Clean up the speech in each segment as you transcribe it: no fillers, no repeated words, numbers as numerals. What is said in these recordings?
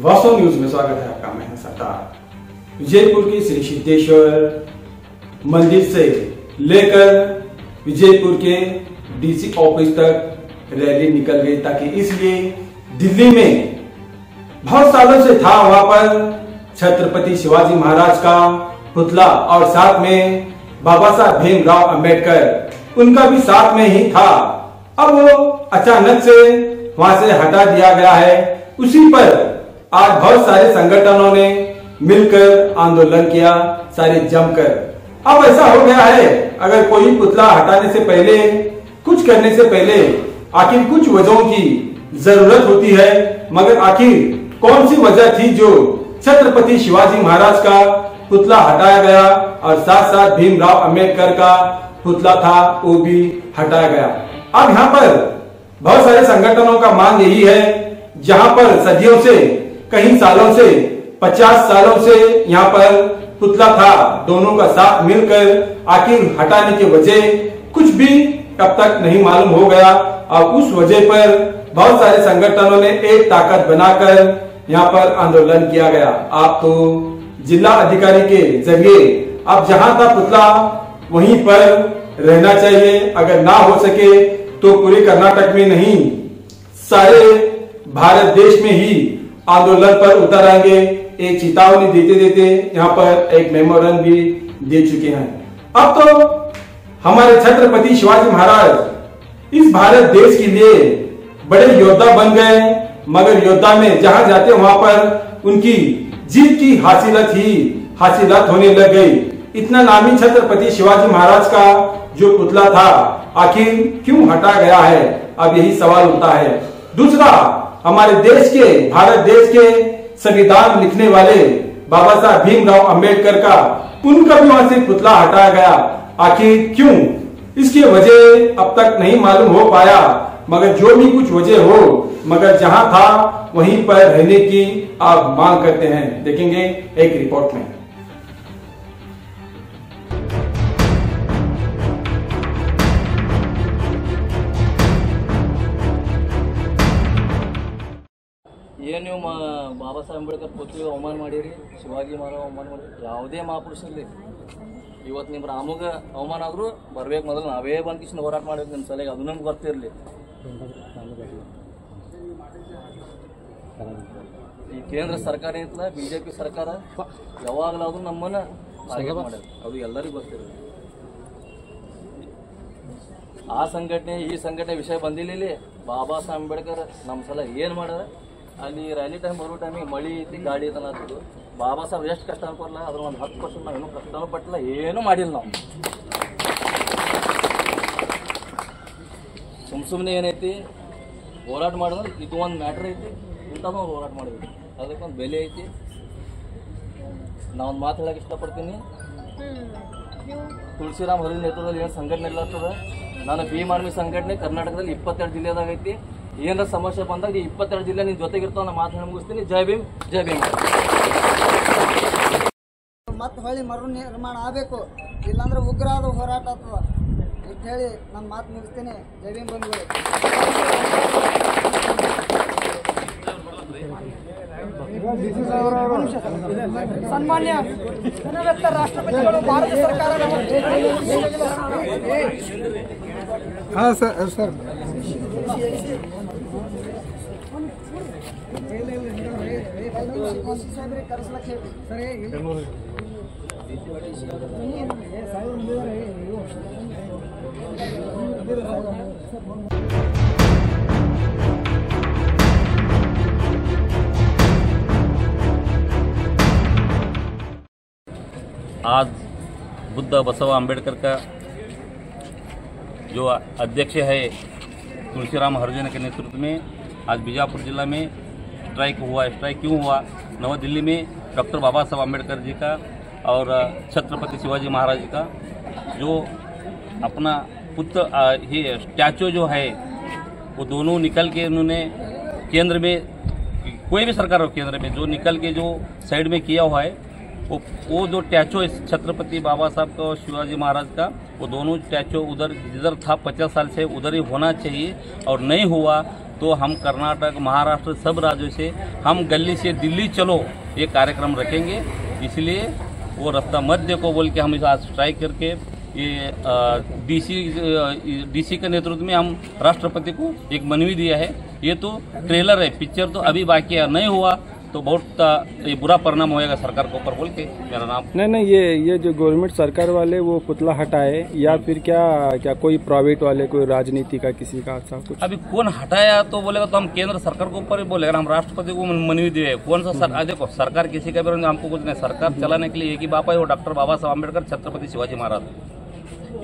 वास्तव न्यूज में स्वागत है आपका। मैं सरदार। विजयपुर की श्री सिद्धेश्वर मंदिर से लेकर विजयपुर के डीसी ऑफिस तक रैली निकल गई, ताकि इसलिए दिल्ली में बहुत सालों से था वहां पर छत्रपति शिवाजी महाराज का पुतला और साथ में बाबा साहब भीमराव अंबेडकर उनका भी साथ में ही था। अब वो अचानक से वहां से हटा दिया गया है। उसी पर आज बहुत सारे संगठनों ने मिलकर आंदोलन किया, सारे जमकर। अब ऐसा हो गया है, अगर कोई पुतला हटाने से पहले, कुछ करने से पहले आखिर कुछ वजहों की जरूरत होती है, मगर आखिर कौन सी वजह थी जो छत्रपति शिवाजी महाराज का पुतला हटाया गया और साथ साथ भीमराव अंबेडकर का पुतला था वो भी हटाया गया। अब यहाँ पर बहुत सारे संगठनों का मांग यही है, जहाँ पर सदियों से, कई सालों से, 50 सालों से यहाँ पर पुतला था, दोनों का साथ मिलकर आखिर हटाने की वजह कुछ भी अब तक नहीं मालूम हो गया। और उस वजह पर बहुत सारे संगठनों ने एक ताकत बनाकर यहाँ पर आंदोलन किया गया। आप तो जिला अधिकारी के जरिए अब जहां था पुतला वहीं पर रहना चाहिए, अगर ना हो सके तो पूरे कर्नाटक में नहीं, सारे भारत देश में ही आंदोलन पर उतर आएंगे। एक चेतावनी देते देते यहाँ पर एक मेमोरेंडम भी दे चुके हैं। अब तो हमारे छत्रपति शिवाजी महाराज इस भारत देश के लिए बड़े योद्धा बन गए, मगर योद्धा में जहां जाते वहां पर उनकी जीत की हासिलत होने लग गई। इतना नामी छत्रपति शिवाजी महाराज का जो पुतला था आखिर क्यों हटा गया है, अब यही सवाल उठता है। दूसरा, हमारे देश के, भारत देश के संविधान लिखने वाले बाबा साहब भीमराव अंबेडकर का, उनका भी वहां से पुतला हटाया गया। आखिर क्यों, इसकी वजह अब तक नहीं मालूम हो पाया, मगर जो भी कुछ वजह हो, मगर जहां था वहीं पर रहने की आप मांग करते हैं। देखेंगे एक रिपोर्ट में। ಏನು ನೀವು ಬಾಬಾ ಸಾಹೇಬ್ ಅಂಬೇಡ್ಕರ್ ಪುತ್ಲಿಗೆ ಅವಮಾನ ಮಾಡಿರಿ, ಶಿವಾಜಿ ಮಹಾರಾಜ್ ಅವಮಾನ ಮಾಡಿರಿ, ಯಾವುದೇ ಮಹಾಪುರುಷರಲ್ಲಿ ಇವತ್ತು ನಿಮ್ಮ ರಾಮಗೆ ಅವಮಾನ ಆದರೂ ಬರ್ಬೇಕು, ಮೊದಲು ನಾವೇ ಬಂದು ಕಿಶನ್ ಹೋರಾಟ ಮಾಡ್ಬೇಕು ನಿಮ್ಮ ಸಲಹೆ, ಅದು ನಮ್ಗೆ ಗೊತ್ತಿರಲಿ। ಈ ಕೇಂದ್ರ ಸರ್ಕಾರ ಐತಲ್ಲ, BJP ಸರ್ಕಾರ ಯಾವಾಗಲಾದ್ರೂ ನಮ್ಮನ್ನ ಟಾರ್ಗೆಟ್ ಮಾಡ್ಯಾರ, ಅದು ಎಲ್ಲರಿಗೂ ಗೊತ್ತಿರಲಿ। ಆ ಸಂಘಟನೆ ಈ ಸಂಘಟನೆ ವಿಷಯ ಬಂದಿಲ್ಲ ಇಲ್ಲಿ। ಬಾಬಾ ಸಾಹೇಬ್ ಅಂಬೇಡ್ಕರ್ ನಮ್ಮ ಸಲ ಏನು ಮಾಡ್ಯಾರ, ಅಲ್ಲಿ ರ್ಯಾಲಿ ಟೈಮ್ ಬರೋ ಟೈಮಿಗೆ ಮಳಿ ಐತಿ, ಗಾಡಿ ಐತನ ಆಗ್ತದೆ, ಬಾಬಾ ಸಾಹೇಬ್ ಎಷ್ಟು ಕಷ್ಟ ಅನ್ಕೊಲ್ಲ, ಅದ್ರ ಒಂದು 10% ನಾವೇನು ಕಷ್ಟನೂ ಪಟ್ಟಿಲ್ಲ, ಏನೂ ಮಾಡಿಲ್ಲ ನಾವು। ಸುಮ್ಮನೆ ಏನೈತಿ ಹೋರಾಟ ಮಾಡಿದ್ರೆ ಇದು ಒಂದು ಮ್ಯಾಟ್ರ್ ಐತಿ, ಇಂಥದ್ದು ಒಂದು ಹೋರಾಟ ಮಾಡಿದ್ವಿ, ಅದಕ್ಕೊಂದು ಬೆಲೆ ಐತಿ। ನಾವೊಂದು ಮಾತು ಹೇಳಕ್ಕೆ ಇಷ್ಟಪಡ್ತೀನಿ, ತುಳಸಿರಾಮ್ ಹರಿ ನೇತೃತ್ವದಲ್ಲಿ ಏನು ಸಂಘಟನೆ ಇಲ್ಲತ್ತದ, ನಾನು ಭೀಮ್ ಆರ್ಮಿ ಸಂಘಟನೆ ಕರ್ನಾಟಕದಲ್ಲಿ 22 ಜಿಲ್ಲೆದಾಗ ಐತಿ। ಏನಾರ ಸಮಸ್ಯೆ ಬಂದಾಗ ಈ 22 ಜಿಲ್ಲೆ ನಿನ್ನ ಜೊತೆಗಿರ್ತಾವ, ನಾನು ಮಾತು ಹೇಳಿ ಮುಗಿಸ್ತೀನಿ। ಜೈ ಭೀಮ್, ಜೈ ಭೀಮ್। ಮತ್ತೆ ಹೊಳ್ಳಿ ಮರು ನಿರ್ಮಾಣ ಆಗಬೇಕು, ಇಲ್ಲಾಂದ್ರೆ ಉಗ್ರಾದ ಹೋರಾಟ ಆಗ್ತದ ಅಂತ ಹೇಳಿ ನಾನು ಮಾತು ಮುಗಿಸ್ತೀನಿ। ಜೈ ಭೀಮ್ ಬಂಧುಗಳೇ। ಸನ್ಮಾನ್ಯ ಘನವೆತ್ತ ರಾಷ್ಟ್ರಪತಿಗಳು, ಭಾರತ ಸರ್ಕಾರ ಸರ್ ಕರೆಸ್ಲಕ್ಕೆ ಸರಿ आज बुद्ध बसवा अंबेडकर का जो अध्यक्ष है तुलसीराम हरिजन के नेतृत्व में आज बीजापुर जिला में स्ट्राइक हुआ। स्ट्राइक क्यों हुआ? नवा दिल्ली में डॉक्टर बाबा साहब अंबेडकर जी का और छत्रपति शिवाजी महाराज जी का जो अपना पुत्र ही स्टैचू जो है वो दोनों निकल के उन्होंने केंद्र में, कोई भी सरकार हो केंद्र में, जो निकल के जो साइड में किया हुआ है वो जो स्टैचू छत्रपति बाबा साहब का और शिवाजी महाराज का, वो दोनों स्टैचू उधर जिधर था 50 साल से उधर ही होना चाहिए और नहीं हुआ तो हम कर्नाटक, महाराष्ट्र सब राज्यों से हम गली से दिल्ली चलो ये कार्यक्रम रखेंगे। इसलिए वो रास्ता मत देखो बोल के हम आज स्ट्राइक करके ये डीसी के नेतृत्व में हम राष्ट्रपति को एक मनवी दिया है। ये तो ट्रेलर है, पिक्चर तो अभी बाकी है, नहीं हुआ तो बहुत ये बुरा परिणाम होएगा सरकार के ऊपर बोल के मेरा नाम। नहीं ये जो गवर्नमेंट सरकार वाले वो पुतला हटाए या फिर क्या कोई प्राइवेट वाले, कोई राजनीति का किसी का ऐसा कुछ? अभी कौन हटाया तो बोलेगा तो हम केंद्र सरकार के ऊपर ही बोलेगा, हम राष्ट्रपति को मनवी दिए। कौन सा सरकार, देखो सरकार किसी का भी हमको कुछ नहीं, सरकार चलाने के लिए एक ही बापा है, वो डॉक्टर बाबा साहब अम्बेडकर, छत्रपति शिवाजी महाराज।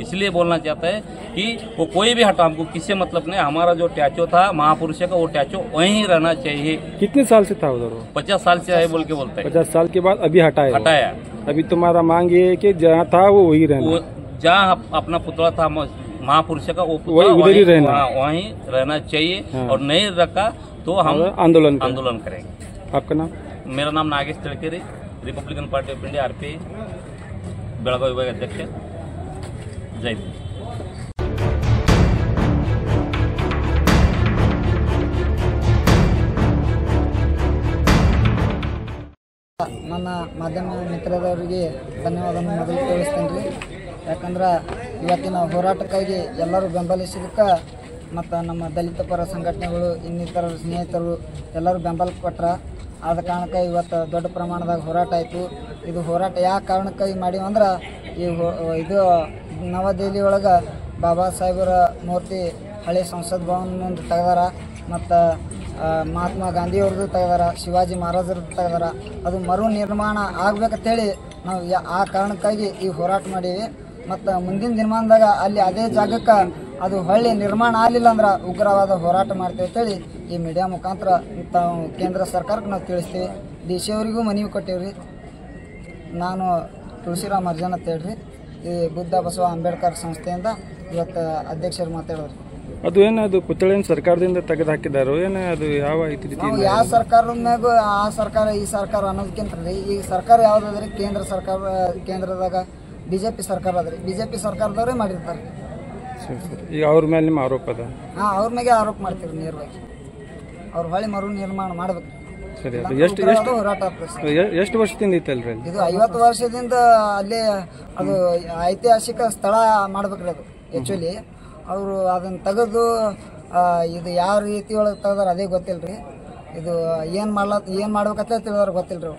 इसलिए बोलना चाहता है कि वो कोई भी हटा, हमको किससे मतलब नहीं। हमारा जो टैचो था महापुरुष का, वो टैचो वहीं रहना चाहिए। कितने साल से था उधर वो? 50 साल से है बोल के बोलते हैं। 50 साल के बाद अभी हटाया। अभी तुम्हारा मांग ये है कि जहाँ था वो वही रहना, जहाँ अपना पुतला था महापुरुष का वो उधर ही रहना, वहीं रहना चाहिए। और नहीं रखा तो हम आंदोलन करेंगे। आपका नाम? मेरा नाम Nagesh Tadkere, Republican party of India, RPI Belgaum विभाग अध्यक्ष। जय हिंद। ನನ್ನ ಮಾಧ್ಯಮ ಮಿತ್ರದವರಿಗೆ ಧನ್ಯವಾದವನ್ನು ಮೊದಲು ತಿಳಿಸ್ತೇನೆ ರೀ. ಯಾಕಂದ್ರೆ ಇವತ್ತಿನ ಹೋರಾಟಕ್ಕಾಗಿ ಎಲ್ಲರೂ ಬೆಂಬಲಿಸಿದಕ್ಕೆ ಮತ್ತು ನಮ್ಮ ದಲಿತ ಪರ ಸಂಘಟನೆಗಳು ಇನ್ನಿತರ ಸ್ನೇಹಿತರು ಎಲ್ಲರೂ ಬೆಂಬಲ ಕೊಟ್ರ. ಆದ ಕಾರಣಕ್ಕೆ ಇವತ್ತು ದೊಡ್ಡ ಪ್ರಮಾಣದಾಗ ಹೋರಾಟ ಆಯಿತು. ಇದು ಹೋರಾಟ ಯಾವ ಕಾರಣಕ್ಕಾಗಿ ಮಾಡೀವಂದ್ರೆ ಇದು ನವದೆಹಲಿ ಒಳಗೆ ಬಾಬಾ ಸಾಹೇಬರ ಮೂರ್ತಿ ಹಳೆ ಸಂಸತ್ ಭವನ ಮುಂದೆ ತೆಗೆದಾರ, ಮತ್ತು ಮಹಾತ್ಮ ಗಾಂಧಿಯವ್ರದ್ದು ತೆಗೆದಾರ, ಶಿವಾಜಿ ಮಹಾರಾಜರದ್ದು ತೆಗೆದಾರ. ಅದು ಮರು ನಿರ್ಮಾಣ ಆಗ್ಬೇಕಂತೇಳಿ ನಾವು ಆ ಕಾರಣಕ್ಕಾಗಿ ಈ ಹೋರಾಟ ಮಾಡೀವಿ. ಮತ್ತು ಮುಂದಿನ ದಿನಮಾನದಾಗ ಅಲ್ಲಿ ಅದೇ ಜಾಗಕ್ಕೆ ಅದು ಹೊಳ್ಳಿ ನಿರ್ಮಾಣ ಆಗಲಿಲ್ಲ ಅಂದ್ರೆ ಉಗ್ರವಾದ ಹೋರಾಟ ಮಾಡ್ತೀವಿ ಅಂತೇಳಿ ಈ ಮೀಡಿಯಾ ಮುಖಾಂತರ ತಾವು ಕೇಂದ್ರ ಸರ್ಕಾರಕ್ಕೆ ನಾವು ತಿಳಿಸ್ತೀವಿ. DC ಅವರಿಗೂ ಮನವಿ ಕೊಟ್ಟೇವ್ರಿ. ನಾನು ತುಳಸಿರಾಮ್ ಅರ್ಜನ್ ಅಂತ ಹೇಳ್ರಿ, ಈ ಬುದ್ಧ ಬಸವ ಅಂಬೇಡ್ಕರ್ ಸಂಸ್ಥೆಯಿಂದ ಇವತ್ತು ಅಧ್ಯಕ್ಷರು ಮಾತಾಡಿದ್ರು. ಅದು ಏನದು ಪುತ್ಥಳಿಯನ್ನು ಸರ್ಕಾರದಿಂದ ತೆಗೆದು ಹಾಕಿದಾರೋ ಏನೋ, ಅದು ಯಾವ ರೀತಿ? ನಾವು ಯಾವ ಸರ್ಕಾರದ ಮ್ಯಾಗೂ ಆ ಸರ್ಕಾರ ಈ ಸರ್ಕಾರ ಅನ್ನೋದಕ್ಕಿಂತ ರೀ, ಈ ಸರ್ಕಾರ ಯಾವುದಾದ್ರಿ ಕೇಂದ್ರ ಸರ್ಕಾರ, ಕೇಂದ್ರದಾಗ BJP ಸರ್ಕಾರ ಅದ್ರಿ, BJP ಸರ್ಕಾರದವರೇ ಮಾಡಿರ್ತಾರೆ. ಈಗ ಅವ್ರ ಮೇಲೆ ನಿಮ್ಮ ಆರೋಪ ಅದ? ಹಾಂ, ಅವ್ರ ಮ್ಯಾಗೆ ಆರೋಪ ಮಾಡ್ತೀವಿ ನೇರವಾಗಿ. ಅವ್ರ ಹೊಳ್ಳಿ ಮರು ನಿರ್ಮಾಣ ಮಾಡ್ಬೇಕು. ಸರಿ, ಅದು ಹೋರಾಟ ಆಗ್ತದೆ. ಎಷ್ಟು ವರ್ಷದಿಂದ ಇತ್ತಲ್ರಿ ಇದು 50 ವರ್ಷದಿಂದ ಅಲ್ಲಿ ಅದು ಐತಿಹಾಸಿಕ ಸ್ಥಳ ಮಾಡ್ಬೇಕ್ರಿ. ಅದು ಆ್ಯಕ್ಚುಲಿ ಅವರು ಅದನ್ನು ತೆಗೆದು ಇದು ಯಾವ ರೀತಿ ಒಳಗೆ ತೆಗೆದಾರ ಅದೇ ಗೊತ್ತಿಲ್ಲ ರೀ. ಇದು ಏನು ಮಾಡ್ಬೇಕಂತ ತಿಳಿದಾರ ಗೊತ್ತಿಲ್ಲ ರೀ.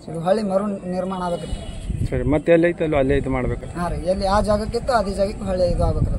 ಇದು ಹಳ್ಳಿ ಮರು ನಿರ್ಮಾಣ ಆಗ್ಬೇಕ್ರಿ. ಸರಿ, ಮತ್ತೆ ಎಲ್ಲ ಐತಲ್ಲ ಅಲ್ಲೇ ಇದು ಮಾಡ್ಬೇಕು? ಹಾಂ ರೀ, ಎಲ್ಲಿ ಯಾವ ಜಾಗಕ್ಕಿತ್ತು ಅದೇ ಜಾಗಕ್ಕೆ ಹಳ್ಳಿ ಇದು ಆಗ್ಬೇಕ್ರಿ.